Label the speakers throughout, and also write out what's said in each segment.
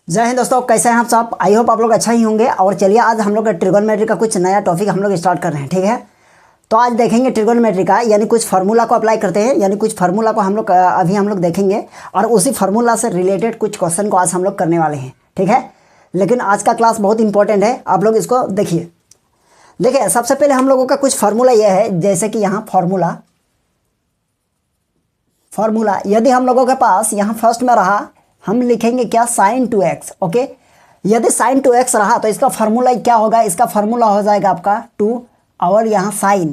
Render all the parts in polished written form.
Speaker 1: जय हिंद दोस्तों, कैसे हैं आप सब। आई होप आप लोग अच्छा ही होंगे। और चलिए आज हम लोग ट्रिगोनोमेट्री का कुछ नया टॉपिक हम लोग स्टार्ट कर रहे हैं, ठीक है। तो आज देखेंगे ट्रिगोनोमेट्री का, यानी कुछ फार्मूला को अप्लाई करते हैं, यानी कुछ फार्मूला को हम लोग अभी हम लोग देखेंगे और उसी फार्मूला से रिलेटेड कुछ क्वेश्चन को आज हम लोग करने वाले हैं, ठीक है। लेकिन आज का क्लास बहुत इंपॉर्टेंट है, आप लोग इसको देखिए। देखिए सबसे पहले हम लोगों का कुछ फार्मूला यह है, जैसे कि यहाँ फार्मूला यदि हम लोगों के पास यहाँ फर्स्ट में रहा, हम लिखेंगे क्या, sin 2x। ओके, यदि sin 2x रहा तो इसका फार्मूला क्या होगा, इसका फार्मूला हो जाएगा आपका 2 और यहाँ sin।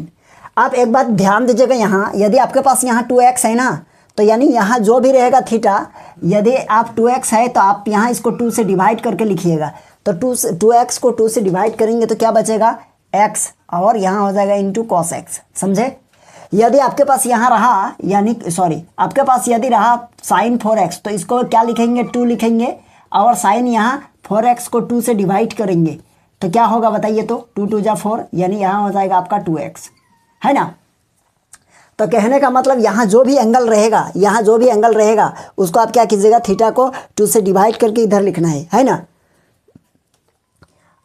Speaker 1: आप एक बात ध्यान दीजिएगा, यहाँ यदि आपके पास यहाँ 2x है ना, तो यानी यहाँ जो भी रहेगा थीटा, यदि आप 2x है तो आप यहाँ इसको 2 से डिवाइड करके लिखिएगा। तो 2x को 2 से डिवाइड करेंगे तो क्या बचेगा, x, और यहाँ हो जाएगा इंटू cos x, समझे। यदि आपके पास यहाँ रहा, यानी आपके पास यदि रहा sin 4x, तो इसको क्या लिखेंगे, 2 लिखेंगे, और sin यहाँ 4x को 2 से डिवाइड करेंगे तो क्या होगा बताइए। तो 2 2 जा 4, यानी यहाँ हो जाएगा आपका 2x, है ना। तो कहने का मतलब यहाँ जो भी एंगल रहेगा उसको आप क्या कीजिएगा, थीटा को 2 से डिवाइड करके इधर लिखना है ना।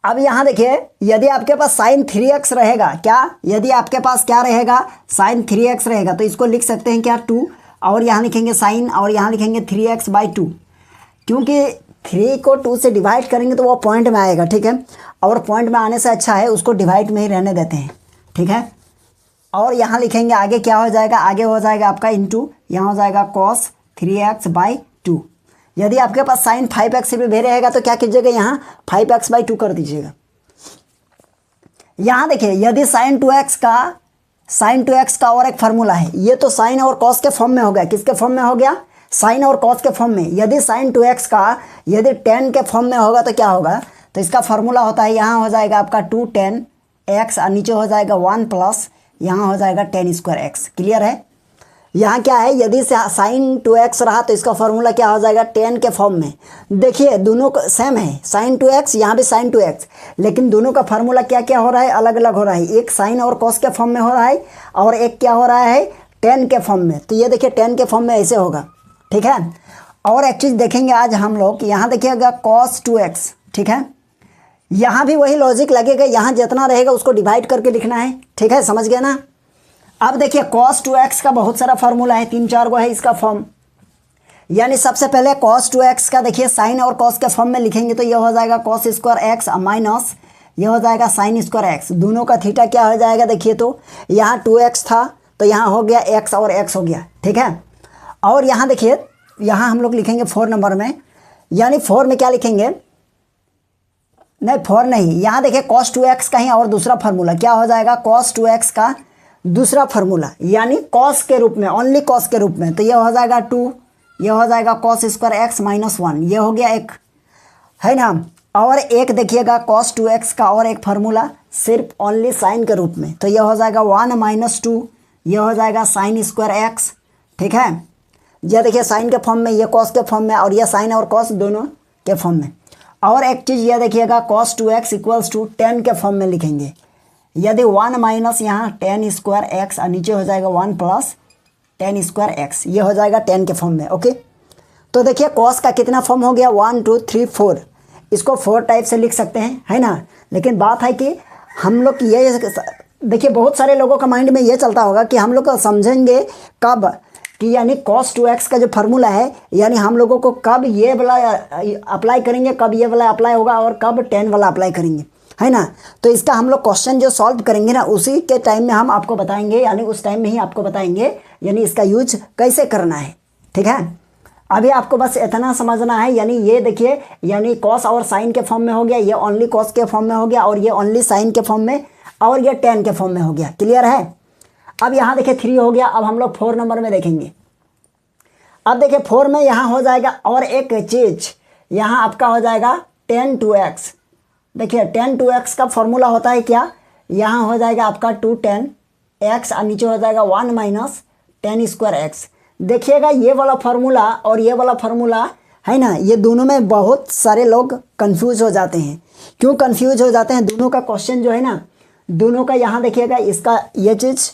Speaker 1: अब यहाँ देखिए, यदि आपके पास sin 3x रहेगा, क्या, यदि आपके पास क्या रहेगा, sin 3x रहेगा, तो इसको लिख सकते हैं क्या, 2, और यहाँ लिखेंगे sin, और यहाँ लिखेंगे 3x/2, क्योंकि 3 को 2 से डिवाइड करेंगे तो वो पॉइंट में आएगा, ठीक है। और पॉइंट में आने से अच्छा है उसको डिवाइड में ही रहने देते हैं, ठीक है। और यहाँ लिखेंगे आगे क्या हो जाएगा, आगे हो जाएगा आपका इंटू, यहाँ हो जाएगा cos 3x/2। यदि आपके पास sin 5x से भी रहेगा तो क्या कीजिएगा, यहाँ 5x/2 कर दीजिएगा। यहाँ देखिए, यदि sin 2x का और एक फार्मूला है, ये तो sin और cos के फॉर्म में हो गया। किसके फॉर्म में हो गया, sin और cos के फॉर्म में। यदि sin 2x का यदि tan के फॉर्म में होगा तो क्या होगा, तो इसका फार्मूला होता है, यहाँ हो जाएगा आपका 2 tan x, और नीचे हो जाएगा 1 प्लस यहाँ हो जाएगा tan स्क्वायर x। क्लियर है। यहाँ क्या है, यदि sin 2x रहा तो इसका फार्मूला क्या हो जाएगा, tan के फॉर्म में। देखिए दोनों को सेम है, sin 2x, यहाँ भी sin 2x, लेकिन दोनों का फार्मूला क्या क्या हो रहा है, अलग अलग हो रहा है। एक sin और cos के फॉर्म में हो रहा है, और एक क्या हो रहा है, tan के फॉर्म में। तो ये देखिए tan के फॉर्म में ऐसे होगा, ठीक है। और एक चीज़ देखेंगे आज हम लोग, यहाँ देखिएगा cos 2x, ठीक है। यहाँ भी वही लॉजिक लगेगा, यहाँ जितना रहेगा उसको डिवाइड करके लिखना है, ठीक है, समझ गए ना। अब देखिए cos 2x का बहुत सारा फार्मूला है, 3-4 गो है इसका फॉर्म। यानी सबसे पहले cos 2x का देखिए sin और cos के फॉर्म में लिखेंगे तो ये हो जाएगा cos स्क्वायर x माइनस ये हो जाएगा sin स्क्वायर x। दोनों का थीटा क्या हो जाएगा, देखिए तो यहाँ 2x था तो यहाँ हो गया x और x हो गया, ठीक है। और यहाँ देखिए, यहाँ हम लोग लिखेंगे 4 नंबर में, यानी 4 में क्या लिखेंगे, नहीं 4 नहीं, यहाँ देखिए cos 2x का ही और दूसरा फार्मूला क्या हो जाएगा, cos 2x का दूसरा फार्मूला, यानी cos के रूप में, ओनली cos के रूप में। तो ये हो जाएगा 2, ये हो जाएगा cos स्क्वायर x माइनस 1, ये हो गया एक, है ना। और एक देखिएगा cos 2x का और एक फार्मूला सिर्फ ओनली साइन के रूप में, तो ये हो जाएगा 1 माइनस 2, ये हो जाएगा sin स्क्वायर x, ठीक है। ये देखिए साइन के फॉर्म में, ये cos के फॉर्म में, और ये साइन और cos दोनों के फॉर्म में। और एक चीज़ ये देखिएगा cos 2x equals to tan के फॉर्म में लिखेंगे। यदि 1 माइनस यहाँ tan स्क्वायर x, और नीचे हो जाएगा 1 प्लस tan स्क्वायर x, ये हो जाएगा tan के फॉर्म में। ओके, तो देखिए cos का कितना फॉर्म हो गया, 1 2 3 4, इसको 4 टाइप से लिख सकते हैं, है ना। लेकिन बात है कि हम लोग ये देखिए, बहुत सारे लोगों का माइंड में ये चलता होगा कि हम लोग समझेंगे कब कि यानी cos 2x का जो फार्मूला है, यानी हम लोगों को कब ये वाला अप्लाई करेंगे, कब ये वाला अप्लाई होगा, और कब tan वाला अप्लाई करेंगे, है ना। तो इसका हम लोग क्वेश्चन जो सॉल्व करेंगे ना, उसी के टाइम में हम आपको बताएंगे, यानी उस टाइम में ही आपको बताएंगे, यानी इसका यूज कैसे करना है, ठीक है। अभी आपको बस इतना समझना है, यानी ये देखिए, यानी cos और sin के फॉर्म में हो गया, ये ओनली cos के फॉर्म में हो गया, और ये ओनली sin के फॉर्म में, और ये tan के फॉर्म में हो गया। क्लियर है। अब यहाँ देखिए 3 हो गया। अब हम लोग 4 नंबर में देखेंगे। अब देखिए 4 में यहाँ हो जाएगा और एक चीज़, यहाँ आपका हो जाएगा tan 2x। देखिए tan 2x का फॉर्मूला होता है क्या, यहाँ हो जाएगा आपका 2 tan x, और नीचे हो जाएगा 1 माइनस tan स्क्वायर x। देखिएगा ये वाला फार्मूला और ये वाला फार्मूला है ना, ये दोनों में बहुत सारे लोग कंफ्यूज हो जाते हैं। क्यों कंफ्यूज हो जाते हैं, दोनों का क्वेश्चन जो है ना, दोनों का यहाँ देखिएगा, इसका ये चीज़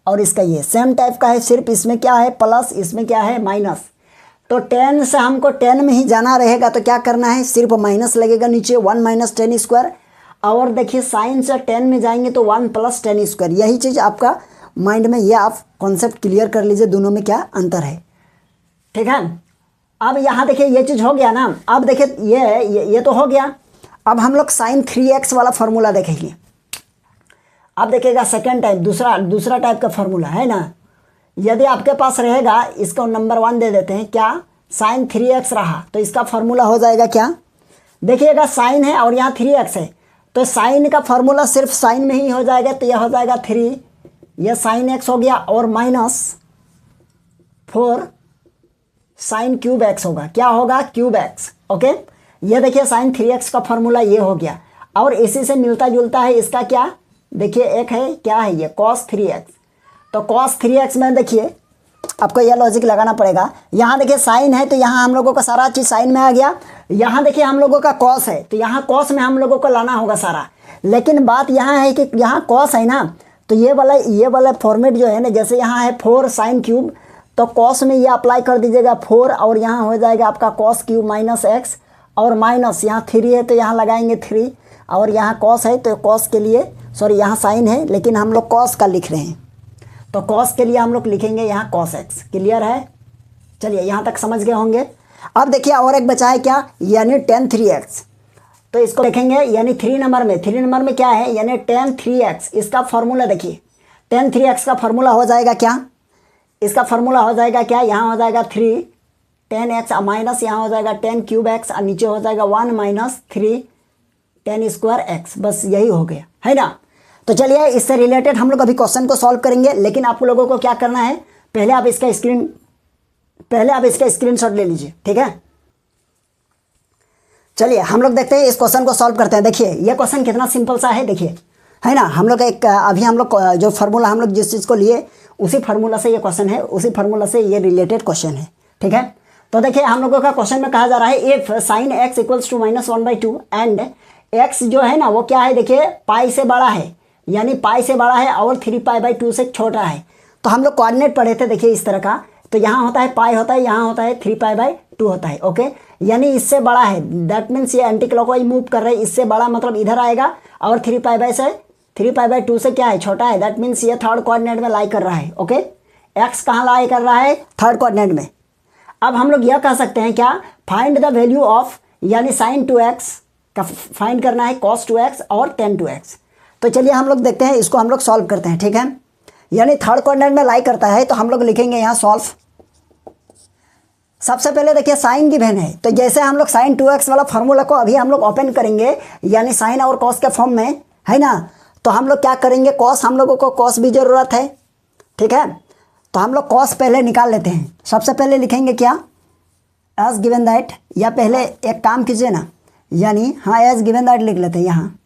Speaker 1: और इसका ये सेम टाइप का है, सिर्फ इसमें क्या है प्लस, इसमें क्या है माइनस। तो 10 से हमको 10 में ही जाना रहेगा, तो क्या करना है, सिर्फ माइनस लगेगा नीचे, 1 माइनस 10 स्क्वायर। और देखिए साइन से 10 में जाएंगे तो 1 प्लस 10 स्क्वायर। यही चीज़ आपका माइंड में, ये आप कॉन्सेप्ट क्लियर कर लीजिए दोनों में क्या अंतर है। ठीक है, अब यहाँ देखिए ये चीज़ हो गया ना। अब देखिए ये तो हो गया। अब हम लोग साइन 3x वाला फॉर्मूला देखेंगे। अब देखिएगा सेकेंड टाइप, दूसरा टाइप का फॉर्मूला है ना। यदि आपके पास रहेगा, इसको नंबर 1 दे देते हैं, क्या साइन 3x रहा, तो इसका फॉर्मूला हो जाएगा क्या, देखिएगा साइन है और यहाँ 3x है, तो साइन का फॉर्मूला सिर्फ साइन में ही हो जाएगा, तो यह हो जाएगा 3, यह साइन x हो गया, और माइनस 4 साइन क्यूब x होगा। क्या होगा, क्यूब x। ओके, ये देखिए साइन 3x का फॉर्मूला ये हो गया। और इसी से मिलता जुलता है इसका क्या, देखिए एक है, क्या है ये, cos 3x। तो cos 3x में देखिए आपको यह लॉजिक लगाना पड़ेगा। यहाँ देखिए साइन है, तो यहाँ हम लोगों का सारा चीज़ साइन में आ गया। यहाँ देखिए हम लोगों का cos है, तो यहाँ cos में हम लोगों को लाना होगा सारा। लेकिन बात यहाँ है कि यहाँ cos है ना, तो ये वाला फॉर्मेट जो है ना, जैसे यहाँ है 4 साइन क्यूब, तो cos में ये अप्लाई कर दीजिएगा 4, और यहाँ हो जाएगा आपका cos क्यूब माइनस x, और माइनस यहाँ 3 है तो यहाँ लगाएंगे 3, और यहाँ cos है तो cos के लिए, सॉरी यहाँ साइन है लेकिन हम लोग cos का लिख रहे हैं, तो cos के लिए हम लोग लिखेंगे यहाँ cos x। क्लियर है, चलिए यहाँ तक समझ गए होंगे। अब देखिए और एक बचा है क्या, यानी tan 3x, तो इसको देखेंगे, यानी 3 नंबर में क्या है, यानी tan 3x। इसका फॉर्मूला देखिए, tan 3x का फॉर्मूला हो जाएगा क्या, इसका फॉर्मूला हो जाएगा क्या, यहाँ हो जाएगा 3 tan x माइनस यहाँ हो जाएगा tan क्यूब x, और नीचे हो जाएगा 1 माइनस 3 tan स्क्वायर x। बस यही हो गया है ना। तो चलिए इससे रिलेटेड हम लोग अभी क्वेश्चन को सॉल्व करेंगे, लेकिन आप लोगों को क्या करना है, पहले आप इसका स्क्रीनशॉट ले लीजिए। ठीक है, चलिए हम लोग देखते हैं, इस क्वेश्चन को सॉल्व करते हैं। देखिए ये क्वेश्चन कितना सिंपल सा है, देखिए है ना। हम लोग अभी हम लोग जो फार्मूला हम लोग जिस चीज़ को लिए, उसी फार्मूला से ये क्वेश्चन है, उसी फार्मूला से ये रिलेटेड क्वेश्चन है। ठीक है, तो देखिए हम लोगों का क्वेश्चन में कहा जा रहा है, if sine x equals to -1/2 and x जो है ना वो क्या है, देखिए पाई से बड़ा है, यानी पाई से बड़ा है और 3π/2 से छोटा है। तो हम लोग कोऑर्डिनेट पढ़े थे, देखिए इस तरह का, तो यहाँ होता है पाई होता है, यहाँ होता है 3π/2 होता है। ओके, यानी इससे बड़ा है, दैट मीन्स ये एंटी क्लॉकवाइज मूव कर रहे हैं, इससे बड़ा मतलब इधर आएगा, और 3π/2 से क्या है, छोटा है, दैट मीन्स ये थर्ड कोऑर्डिनेट में लाई कर रहा है। ओके, एक्स कहाँ लाई कर रहा है, थर्ड कोऑर्डिनेट में। अब हम लोग यह कह सकते हैं क्या, फाइंड द वैल्यू ऑफ, यानी साइन 2x का फाइंड करना है, cos 2x और tan 2x। तो चलिए हम लोग देखते हैं, इसको हम लोग सॉल्व करते हैं। ठीक है, यानी थर्ड कोऑर्डिनेट में लाई करता है, तो हम लोग लिखेंगे यहाँ सॉल्व। सबसे पहले देखिए साइन गिवन है, तो जैसे हम लोग साइन 2x वाला फार्मूला को अभी हम लोग ओपन करेंगे, यानी साइन और cos के फॉर्म में है ना, तो हम लोग क्या करेंगे, cos, हम लोगों को cos भी ज़रूरत है। ठीक है, तो हम लोग cos पहले निकाल लेते हैं। सबसे पहले लिखेंगे क्या, एज गिवन दैट, या पहले एक काम कीजिए ना, यानी हाँ एज गिवन दैट लिख लेते हैं यहाँ,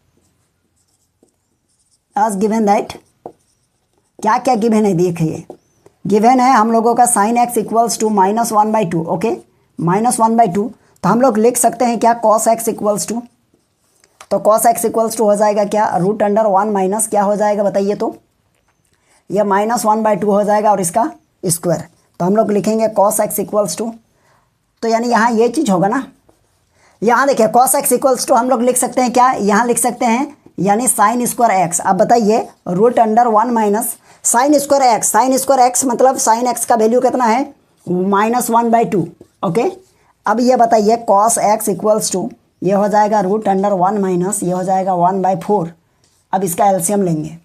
Speaker 1: एज गिवन दैट। क्या क्या गिवन है देखिए, गिवन है हम लोगों का sine x equals to -1/2। Okay, -1/2, तो हम लोग लिख सकते हैं क्या, cos x इक्वल्स टू, तो cos x इक्वल्स टू हो जाएगा क्या, √1 माइनस क्या हो जाएगा बताइए, तो यह -1/2 हो जाएगा और इसका स्क्वायर। तो हम लोग लिखेंगे cos x इक्वल्स टू, तो यानी यहाँ ये चीज़ होगा ना, यहाँ देखिए cos x इक्वल्स टू हम लोग लिख सकते हैं क्या, यहाँ लिख सकते हैं यानी साइन स्क्वायर x। अब बताइए √1 minus sign square x, sign square x मतलब साइन x का वैल्यू कितना है, -1/2। ओके, अब ये बताइए cos x इक्वल्स टू, ये हो जाएगा √1 माइनस ये हो जाएगा 1/4। अब इसका एलसीएम लेंगे,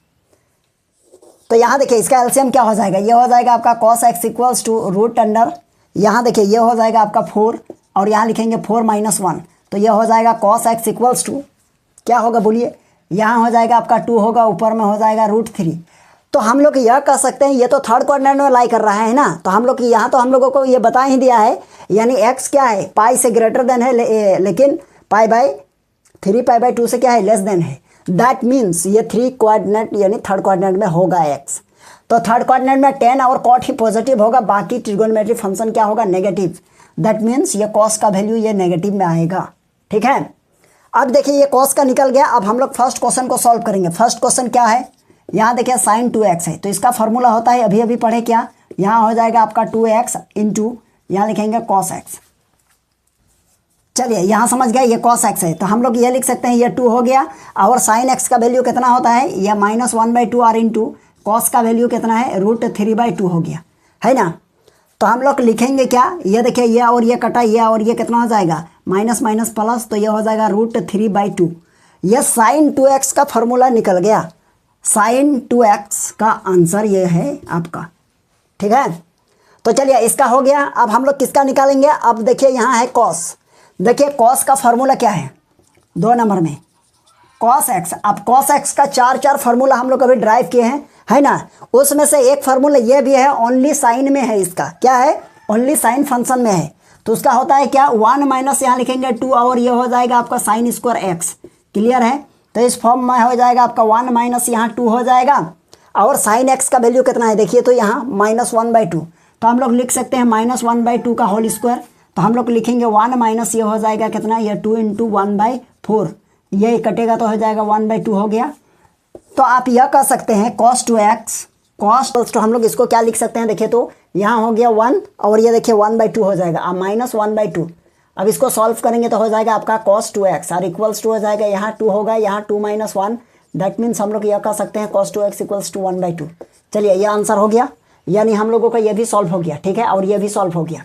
Speaker 1: तो यहाँ देखिए इसका एलसीएम क्या हो जाएगा, ये हो जाएगा आपका cos x इक्वल्स टू √, यहाँ देखिए ये हो जाएगा आपका 4, और यहाँ लिखेंगे 4 - 1, तो ये हो जाएगा cos x इक्वल्स टू, क्या होगा बोलिए, यहाँ हो जाएगा आपका 2 होगा, ऊपर में हो जाएगा √3। तो हम लोग यह कह सकते हैं, ये तो थर्ड कोऑर्डिनेट में लाई कर रहा है ना, तो हम लोग यहाँ तो हम लोगों को ये बता ही दिया है, यानी x क्या है, पाई से ग्रेटर देन है, लेकिन π/3π/2 से क्या है, लेस देन है। दैट मीन्स ये 3 कोऑर्डिनेट यानी थर्ड कोऑर्डिनेट में होगा x। तो थर्ड कोऑर्डिनेट में tan और cot ही पॉजिटिव होगा, बाकी ट्रिगोनोमेट्रिक फंक्शन क्या होगा, नेगेटिव। दैट मीन्स ये cos का वैल्यू ये नेगेटिव में आएगा। ठीक है, अब देखिए ये cos का निकल गया। अब हम लोग फर्स्ट क्वेश्चन को सॉल्व करेंगे। फर्स्ट क्वेश्चन क्या है, यहाँ देखिए साइन 2x है, तो इसका फॉर्मूला होता है, अभी अभी पढ़े क्या, यहाँ हो जाएगा आपका 2x इंटू, यहाँ लिखेंगे cos x। चलिए यहाँ समझ गए, ये cos x है, तो हम लोग ये लिख सकते हैं ये 2 हो गया। और sin x का वैल्यू कितना होता है, ये -1/2 और इंटू cos का वैल्यू कितना है, √3/2 हो गया, है ना। तो हम लोग लिखेंगे क्या, ये देखिए ये और ये कटा, ये और ये कितना हो जाएगा, माइनस माइनस प्लस, तो ये हो जाएगा √3/2। ये sin 2x का फॉर्मूला निकल गया। sin 2x का आंसर ये है आपका, ठीक है। तो चलिए इसका हो गया। अब हम लोग किसका निकालेंगे, अब देखिए यहाँ है cos। देखिए cos का फॉर्मूला क्या है, 2 नंबर में cos x। अब cos x का चार फार्मूला हम लोग अभी ड्राइव किए हैं, है ना। उसमें से एक फार्मूला ये भी है, ओनली साइन में है, इसका क्या है, ओनली साइन फंक्शन में है। तो उसका होता है क्या, 1 माइनस यहाँ लिखेंगे 2 और ये हो जाएगा आपका साइन स्क्वायर x। क्लियर है। तो इस फॉर्म में हो जाएगा आपका 1 माइनस यहाँ 2 हो जाएगा। और साइन x का वैल्यू कितना है देखिए, तो यहाँ -1/2। तो हम लोग लिख सकते हैं -1/2 का होल स्क्वायर। तो हम लोग लिखेंगे 1 माइनस ये हो जाएगा कितना, ये 2 × 1/4, ये कटेगा तो हो जाएगा 1/2 हो गया। तो आप यह कह सकते हैं cos 2x, cos, तो हम लोग इसको क्या लिख सकते हैं देखिए, तो यहाँ हो गया 1 और ये देखिए 1/2 हो जाएगा, अब -1/2। अब इसको सॉल्व करेंगे तो हो जाएगा आपका cos 2x और इक्वल्स टू हो जाएगा, यहाँ 2 होगा, यहाँ 2 - 1, दैट मीन्स हम लोग यह कह सकते हैं cos 2x इक्वल्स टू 1/2। चलिए ये आंसर हो गया, यानी हम लोगों का ये भी सॉल्व हो गया, ठीक है, और ये भी सॉल्व हो गया,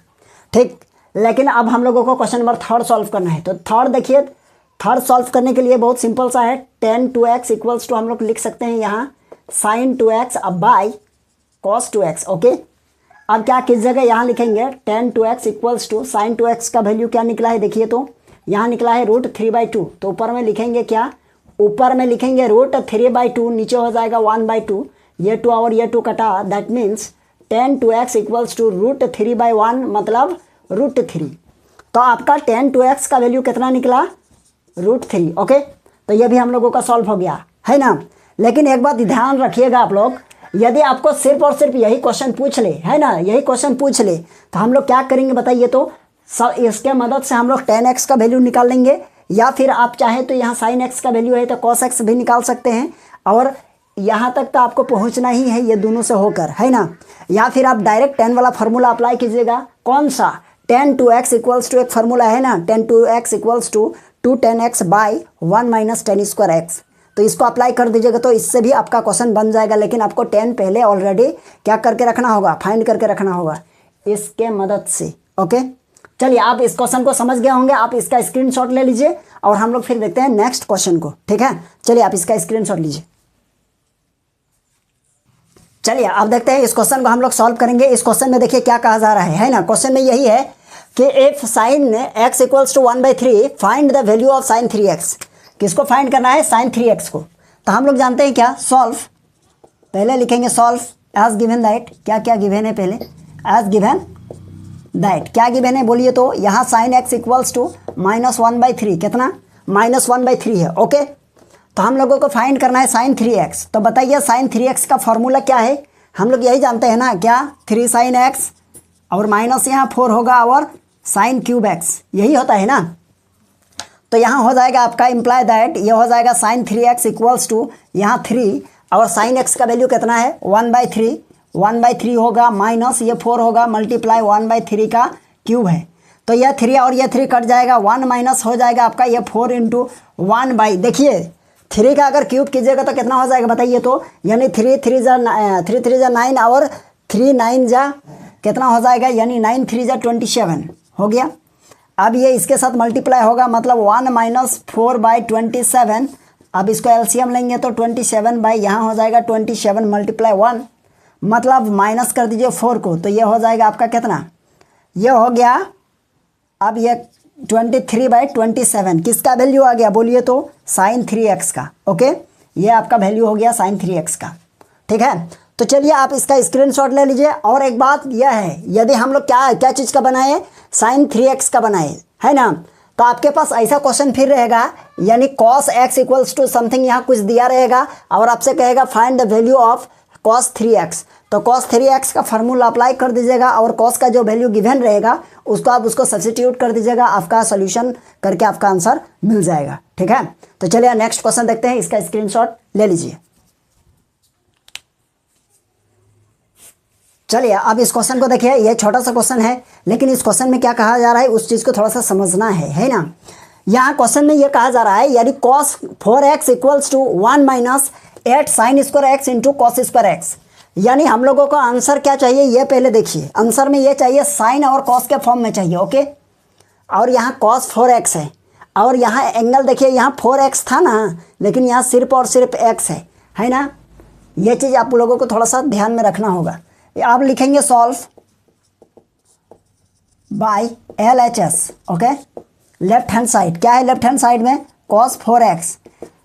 Speaker 1: ठीक। लेकिन अब हम लोगों को क्वेश्चन नंबर 3 सॉल्व करना है। तो 3 देखिए, 3 सॉल्व करने के लिए बहुत सिंपल सा है, tan 2x इक्वल्स टू हम लोग लिख सकते हैं यहाँ sin 2x अब बाय cos 2x, ओके। अब क्या किस जगह यहाँ लिखेंगे, tan 2x equals to sin 2x का वैल्यू क्या निकला है देखिए, तो यहाँ निकला है √3/2। तो ऊपर में लिखेंगे क्या, ऊपर में लिखेंगे √3/2, नीचे हो जाएगा 1/2, ये 2 और ये 2 कटा, that means tan 2x equals to √3/1 मतलब √3। तो आपका tan 2x का वैल्यू कितना निकला, √3, ओके। तो ये भी हम लोगों का सॉल्व हो गया, है ना। लेकिन एक बात ध्यान रखिएगा आप लोग, यदि आपको सिर्फ और सिर्फ यही क्वेश्चन पूछ ले, है ना, यही क्वेश्चन पूछ ले, तो हम लोग क्या करेंगे बताइए, तो इसके मदद से हम लोग tan x का वैल्यू निकाल लेंगे, या फिर आप चाहें तो यहाँ sin x का वैल्यू है तो cos x भी निकाल सकते हैं। और यहाँ तक तो आपको पहुँचना ही है ये दोनों से होकर, है ना। या फिर आप डायरेक्ट tan वाला फार्मूला अप्लाई कीजिएगा, कौन सा, tan 2x इक्वल्स टू एक फार्मूला है ना, tan 2x equals to 2 tan x by 1 minus tan square x। तो इसको अप्लाई कर दीजिएगा तो इससे भी आपका क्वेश्चन बन जाएगा। लेकिन आपको tan पहले ऑलरेडी क्या करके रखना होगा, फाइंड करके रखना होगा इसके मदद से, ओके। चलिए आप इस क्वेश्चन को समझ गए होंगे, आप इसका स्क्रीनशॉट ले लीजिए और हम लोग फिर देखते हैं नेक्स्ट क्वेश्चन को, ठीक है। चलिए आप इसका स्क्रीनशॉट लीजिए। चलिए आप देखते हैं इस क्वेश्चन को हम लोग सॉल्व करेंगे। इस क्वेश्चन में देखिए क्या कहा जा रहा है ना। क्वेश्चन में यही है कि if sine x equals to 1/3 find the value of sine 3x। किसको फाइंड करना है, साइन 3x को। तो हम लोग जानते हैं क्या, सॉल्व, पहले लिखेंगे सॉल्व एज गिवन दैट। क्या क्या गिवन है पहले, एज गिवन दैट, क्या गिवन है बोलिए, तो यहाँ साइन x इक्वल्स टू -1/3, कितना, -1/3 है, ओके। तो हम लोगों को फाइंड करना है साइन 3x। तो बताइए साइन 3x का फॉर्मूला क्या है, हम लोग यही जानते हैं ना, क्या, 3 sin x और माइनस यहाँ 4 होगा और साइन क्यूब x, यही होता है ना। तो यहाँ हो जाएगा आपका इम्प्लाई दैट, ये हो जाएगा साइन 3x इक्वल्स टू यहाँ 3 और साइन x का वैल्यू कितना है 1/3, 1/3 होगा माइनस ये 4 होगा मल्टीप्लाई 1/3 का क्यूब है। तो यह 3 और ये 3 कट जाएगा, 1 माइनस हो जाएगा आपका ये 4 × 1/, देखिए 3 का अगर क्यूब कीजिएगा तो कितना हो जाएगा बताइए, तो यानी 3 3 जा 9 और 3 9 जा कितना हो जाएगा, यानी 9 3 जा 27 हो गया। अब ये इसके साथ मल्टीप्लाई होगा, मतलब 1 - 4/27। अब इसको एलसीएम लेंगे तो 27 बाई यहाँ हो जाएगा 27 × 1, मतलब माइनस कर दीजिए 4 को, तो ये हो जाएगा आपका कितना, ये हो गया अब ये 23/27। किसका वैल्यू आ गया बोलिए, तो साइन 3x का, ओके। ये आपका वैल्यू हो गया साइन 3x का, ठीक है। तो चलिए आप इसका स्क्रीनशॉट ले लीजिए। और एक बात यह है, यदि हम लोग क्या क्या चीज़ का बनाए, साइन 3x का बनाए, है ना, तो आपके पास ऐसा क्वेश्चन फिर रहेगा, यानी cos x equals to something यहाँ कुछ दिया रहेगा और आपसे कहेगा find the value of cos 3x। तो cos 3x का फार्मूला अप्लाई कर दीजिएगा और cos का जो वैल्यू गिवन रहेगा उसको आप उसको सब्स्टिट्यूट कर दीजिएगा, आपका सोल्यूशन करके आपका आंसर मिल जाएगा, ठीक है। तो चलिए नेक्स्ट क्वेश्चन देखते हैं, इसका स्क्रीनशॉट ले लीजिए। चलिए अब इस क्वेश्चन को देखिए, ये छोटा सा क्वेश्चन है लेकिन इस क्वेश्चन में क्या कहा जा रहा है उस चीज़ को थोड़ा सा समझना है ना। यहाँ क्वेश्चन में ये कहा जा रहा है यदि cos 4x equals to 1 minus 8 sine square x into cos square x, यानी हम लोगों को आंसर क्या चाहिए ये पहले देखिए। आंसर में ये चाहिए साइन और कॉस के फॉर्म में चाहिए, ओके। और यहाँ cos 4x है और यहाँ एंगल देखिए, यहाँ 4x था ना लेकिन यहाँ सिर्फ और सिर्फ x है ना। ये चीज़ आप लोगों को थोड़ा सा ध्यान में रखना होगा। आप लिखेंगे solve by LHS, okay. Left hand side क्या है, लेफ्ट हैंड साइड में cos 4x।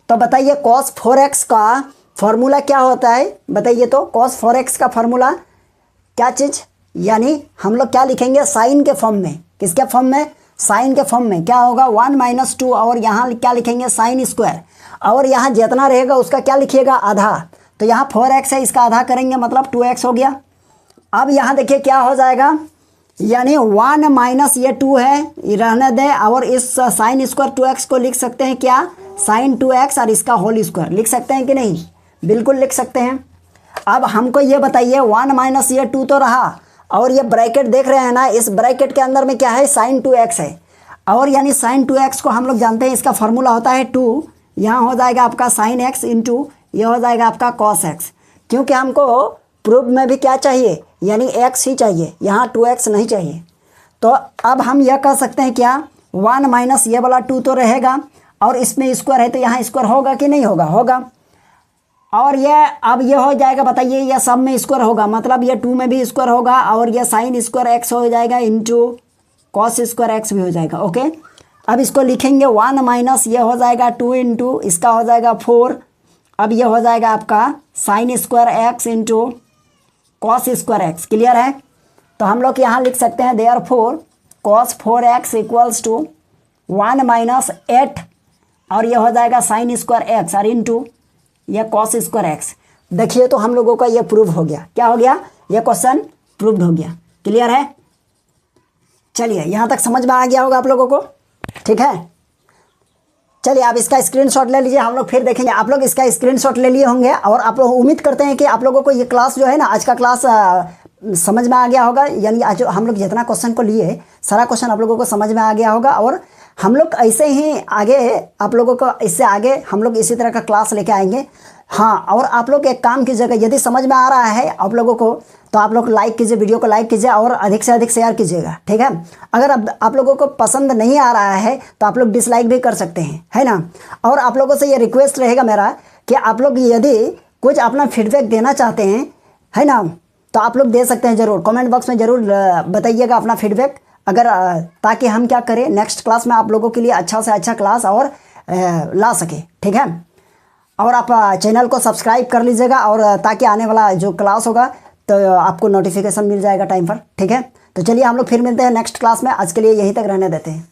Speaker 1: तो बताइए cos 4x का फॉर्मूला क्या होता है, बताइए तो। cos 4x का फॉर्मूला क्या चीज़, यानी हम लोग क्या लिखेंगे साइन के फॉर्म में। किसके फॉर्म में, साइन के फॉर्म में। क्या होगा 1 माइनस 2 और यहाँ क्या लिखेंगे साइन स्क्वायर, और यहाँ जितना रहेगा उसका क्या लिखिएगा आधा। तो यहाँ 4x है, इसका आधा करेंगे मतलब 2x हो गया। अब यहाँ देखिए क्या हो जाएगा, यानी 1 माइनस ये 2 है ये रहने दें, और इस साइन स्क्वायर 2x को लिख सकते हैं क्या साइन 2x और इसका होल स्क्वायर लिख सकते हैं कि नहीं, बिल्कुल लिख सकते हैं। अब हमको ये बताइए 1 माइनस ये 2 तो रहा, और ये ब्रैकेट देख रहे हैं ना, इस ब्रैकेट के अंदर में क्या है साइन 2x है, और यानी साइन 2x को हम लोग जानते हैं इसका फॉर्मूला होता है 2, यहाँ हो जाएगा आपका साइन x इंटू ये हो जाएगा आपका कॉस x, क्योंकि हमको प्रूफ में भी क्या चाहिए यानी x ही चाहिए, यहाँ 2x नहीं चाहिए। तो अब हम यह कह सकते हैं क्या 1 माइनस ये वाला 2 तो रहेगा, और इसमें स्क्वायर है तो यहाँ स्क्वायर होगा कि नहीं होगा, होगा। और ये अब ये हो जाएगा, बताइए ये सब में स्क्वायर होगा मतलब ये 2 में भी स्क्वायर होगा, और ये साइन स्क्वायर x हो जाएगा इंटू कॉस स्क्वायर x भी हो जाएगा, ओके। अब इसको लिखेंगे 1 माइनस ये हो जाएगा 2 इंटू इसका हो जाएगा 4, अब ये हो जाएगा आपका sine square x into cos square x, clear है। तो हम लोग यहाँ लिख सकते हैं therefore cos 4x equals to 1 minus 8 और ये हो जाएगा साइन स्क्वायर x और इंटू ये कॉस स्क्वायर x। देखिए तो हम लोगों का ये प्रूव हो गया, क्या हो गया, ये क्वेश्चन प्रूव्ड हो गया, क्लियर है। चलिए यहाँ तक समझ में आ गया होगा आप लोगों को, ठीक है। चलिए आप इसका स्क्रीनशॉट ले लीजिए, हम लोग फिर देखेंगे। आप लोग इसका स्क्रीनशॉट ले लिए होंगे और आप लोग उम्मीद करते हैं कि आप लोगों को ये क्लास जो है ना, आज का क्लास समझ में आ गया होगा। यानी आज हम लोग जितना क्वेश्चन को लिए सारा क्वेश्चन आप लोगों को समझ में आ गया होगा, और हम लोग ऐसे ही आगे आप लोगों को इससे आगे हम लोग इसी तरह का क्लास लेके आएंगे। हाँ, और आप लोग एक काम कीजिएगा, यदि समझ में आ रहा है आप लोगों को तो आप लोग लाइक कीजिए, वीडियो को लाइक कीजिए और अधिक से अधिक शेयर कीजिएगा, ठीक है। अगर आप लोगों को पसंद नहीं आ रहा है तो आप लोग डिसलाइक भी कर सकते हैं, है ना। और आप लोगों से ये रिक्वेस्ट रहेगा मेरा कि आप लोग यदि कुछ अपना फीडबैक देना चाहते हैं, है ना, तो आप लोग दे सकते हैं ज़रूर। कमेंट बॉक्स में ज़रूर बताइएगा अपना फीडबैक, अगर ताकि हम क्या करें नेक्स्ट क्लास में आप लोगों के लिए अच्छा से अच्छा क्लास और ला सके, ठीक है। और आप चैनल को सब्सक्राइब कर लीजिएगा, और ताकि आने वाला जो क्लास होगा तो आपको नोटिफिकेशन मिल जाएगा टाइम पर, ठीक है। तो चलिए हम लोग फिर मिलते हैं नेक्स्ट क्लास में, आज के लिए यहीं तक रहने देते हैं।